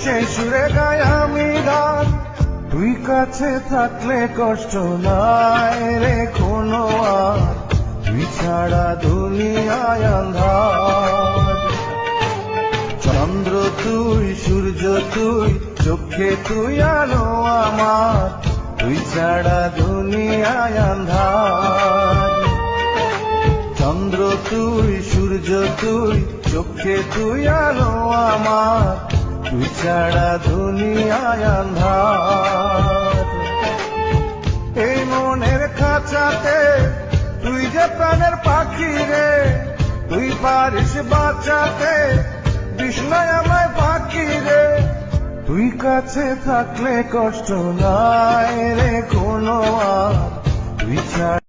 সেই সুরে গাই আমি গান, তুই কাছে থাকলে কষ্ট নাই রে কোনো আর, তুই ছাড়া দুনিয়ায় আন্ধার। চন্দ্র তুই, সূর্য তুই, চোখে তুই আলো আমার, তুই ছাড়া দুনিয়ায় আন্ধার। চন্দ্র তুই, সূর্য তুই, চোখে তুই আলো আমার, তুই ছাড়া দুনিয়ায় আন্ধার। এই মনের খাঁচাতে তুই যে প্রাণের পাখি রে, তুই পারিস বাঁচাতে বিষ্ণায় আমায় পাখি রে, তুই কাছে থাকলে কষ্ট নাই রে কোনো আর, তুই ছাড়া